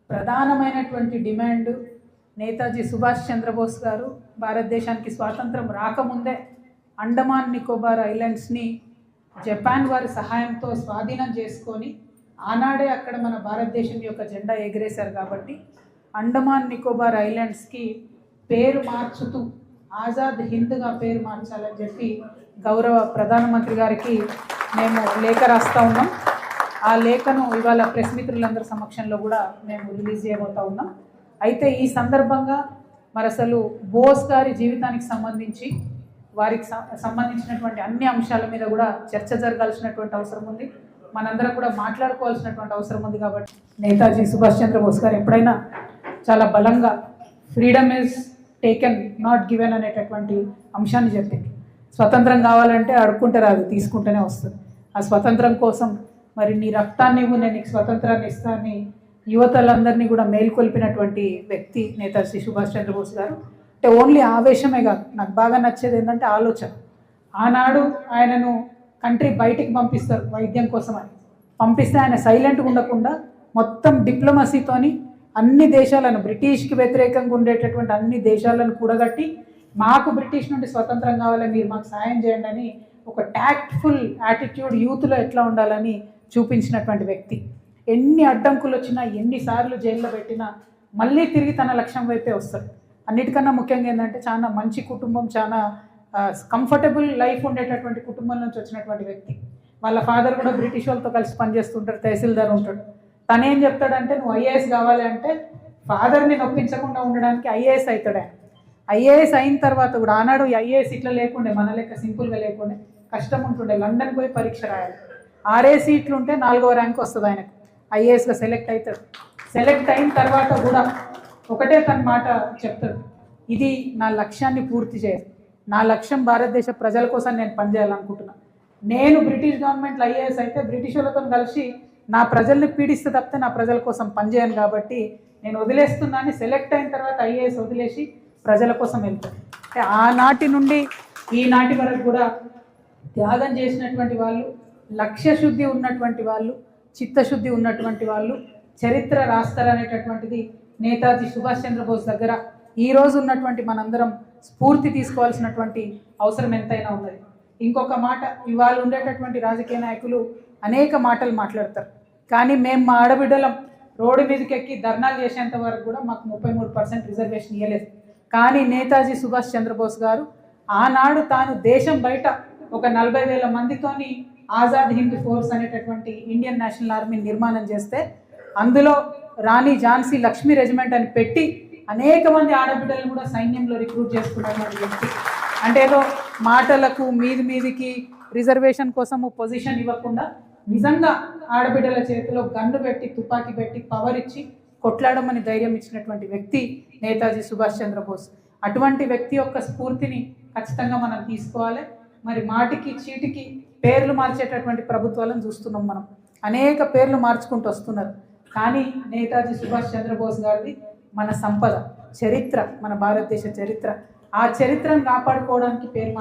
ప్రధానమైనటువంటి డిమాండ్ నేతాజీ సుభాష్ చంద్రబోస్ గారు భారతదేశానికి స్వాతంత్రం రాకముందే అండమాన్ నికోబార్ ఐలాండ్స్ని జపాన్ వారి సహాయంతో స్వాధీనం చేసుకొని ఆనాడే అక్కడ మన భారతదేశం యొక్క జెండా ఎగిరేశారు. కాబట్టి అండమాన్ నికోబార్ ఐలాండ్స్కి పేరు మార్చుతూ ఆజాద్ హింద్గా పేరు మార్చాలని చెప్పి గౌరవ ప్రధానమంత్రి గారికి మేము లేఖ రాస్తూ ఉన్నాం. ఆ లేఖను ఇవాళ ప్రెస్ మిత్రులందరి సమక్షంలో కూడా మేము రిలీజ్ చేయబోతా ఉన్నాం. అయితే ఈ సందర్భంగా మరి అసలు బోస్ గారి జీవితానికి సంబంధించి వారికి సంబంధించినటువంటి అన్ని అంశాల మీద కూడా చర్చ జరగాల్సినటువంటి అవసరం ఉంది. మనందరం కూడా మాట్లాడుకోవాల్సినటువంటి అవసరం ఉంది. కాబట్టి నేతాజీ సుభాష్ చంద్రబోస్ గారు ఎప్పుడైనా చాలా బలంగా freedom is taken not given అనేటటువంటి అంశాన్ని చెప్పింది. స్వతంత్రం కావాలంటే అడుక్కుంటే రాదు, తీసుకుంటేనే వస్తుంది. ఆ స్వతంత్రం కోసం మరి నీ రక్తాన్ని ఇవ్వు, నేను నీకు స్వతంత్రాన్ని ఇస్తానని యువతలందరినీ కూడా మేల్కొల్పినటువంటి వ్యక్తి నేతాజీ సుభాష్ చంద్రబోస్ గారు. అంటే ఓన్లీ ఆవేశమే కాదు, నాకు బాగా నచ్చేది ఏంటంటే ఆలోచన. ఆనాడు ఆయనను కంట్రీ బయటికి పంపిస్తారు వైద్యం కోసం అని, పంపిస్తే ఆయన సైలెంట్గా ఉండకుండా మొత్తం డిప్లొమసీతోని అన్ని దేశాలను, బ్రిటిష్కి వ్యతిరేకంగా ఉండేటటువంటి అన్ని దేశాలను కూడగట్టి మాకు బ్రిటిష్ నుండి స్వతంత్రం కావాలని మీరు మాకు సాయం చేయండి అని ఒక ట్యాక్ట్ఫుల్ యాటిట్యూడ్ యూత్లో ఎట్లా ఉండాలని చూపించినటువంటి వ్యక్తి. ఎన్ని అడ్డంకులు వచ్చినా, ఎన్నిసార్లు జైల్లో పెట్టినా మళ్ళీ తిరిగి తన లక్ష్యం వైపే వస్తాడు. అన్నిటికన్నా ముఖ్యంగా ఏంటంటే చాలా మంచి కుటుంబం, చాలా కంఫర్టబుల్ లైఫ్ ఉండేటటువంటి కుటుంబం నుంచి వచ్చినటువంటి వ్యక్తి. వాళ్ళ ఫాదర్ కూడా బ్రిటిష్ వాళ్ళతో కలిసి పనిచేస్తుంటాడు, తహసీల్దార్ ఉంటాడు. తనేం చెప్తాడంటే నువ్వు ఐఏఎస్ కావాలి అంటే ఫాదర్ని నొప్పించకుండా ఉండడానికి ఐఏఎస్ అవుతాడు ఆయన. ఐఏఎస్ అయిన తర్వాత కూడా ఆనాడు ఐఏఎస్ ఇట్లా లేకుండే, మన లెక్క సింపుల్గా లేకుండే, కష్టం ఉంటుండే. లండన్ పోయి పరీక్ష రాయాలి. 6 సీట్లు ఉంటే 4వ ర్యాంక్ వస్తుంది ఆయనకు. ఐఏఎస్గా సెలెక్ట్ అవుతాడు. సెలెక్ట్ అయిన తర్వాత కూడా ఒకటే తన మాట చెప్తాడు, ఇది నా లక్ష్యాన్ని పూర్తి చేయదు. నా లక్ష్యం భారతదేశ ప్రజల కోసం నేను పనిచేయాలనుకుంటున్నాను. నేను బ్రిటిష్ గవర్నమెంట్లో ఐఏఎస్ అయితే బ్రిటిష్ వాళ్ళతో కలిసి నా ప్రజల్ని పీడిస్తే తప్పితే నా ప్రజల కోసం పనిచేయను. కాబట్టి నేను వదిలేస్తున్నాను. సెలెక్ట్ అయిన తర్వాత ఐఏఎస్ వదిలేసి ప్రజల కోసం వెళ్తాను. అంటే ఆనాటి నుండి ఈనాటి వరకు కూడా త్యాగం చేసినటువంటి వాళ్ళు, లక్ష్యశుద్ధి ఉన్నటువంటి వాళ్ళు, చిత్తశుద్ధి ఉన్నటువంటి వాళ్ళు చరిత్ర రాస్తారనేటటువంటిది నేతాజీ సుభాష్ చంద్రబోస్ దగ్గర ఈరోజు ఉన్నటువంటి మనందరం స్ఫూర్తి తీసుకోవాల్సినటువంటి అవసరం ఎంతైనా ఉన్నది. ఇంకొక మాట, ఇవాళ ఉండేటటువంటి రాజకీయ నాయకులు అనేక మాటలు మాట్లాడతారు, కానీ మేము మా ఆడబిడ్డలం రోడ్డు మీదకి ఎక్కి ధర్నాలు చేసేంత వరకు కూడా మాకు 33% రిజర్వేషన్ ఇవ్వలేదు. కానీ నేతాజీ సుభాష్ చంద్రబోస్ గారు ఆనాడు తాను దేశం బయట ఒక 40,000 మందితోని ఆజాద్ హింద్ ఫోర్స్ అనేటటువంటి ఇండియన్ నేషనల్ ఆర్మీ నిర్మాణం చేస్తే అందులో రాణి ఝాన్సీ లక్ష్మీ రెజిమెంట్ అని పెట్టి అనేక మంది ఆడబిడ్డలను కూడా సైన్యంలో రిక్రూట్ చేసుకున్నటువంటి వ్యక్తి. అంటే ఏదో మాటలకు మీదికి రిజర్వేషన్ కోసము పొజిషన్ ఇవ్వకుండా నిజంగా ఆడబిడ్డల చేతిలో గన్ను పెట్టి, తుపాకీ పెట్టి, పవర్ ఇచ్చి కొట్లాడమని ధైర్యం ఇచ్చినటువంటి వ్యక్తి నేతాజీ సుభాష్ చంద్రబోస్. అటువంటి వ్యక్తి యొక్క స్ఫూర్తిని ఖచ్చితంగా మనం తీసుకోవాలి. మరి మాటికి చీటికి పేర్లు మార్చేటటువంటి ప్రభుత్వాలను చూస్తున్నాం మనం. అనేక పేర్లు మార్చుకుంటూ వస్తున్నారు. కానీ నేతాజీ సుభాష్ చంద్రబోస్ గారిది మన సంపద, చరిత్ర, మన భారతదేశ చరిత్ర. ఆ చరిత్రను కాపాడుకోవడానికి పేరు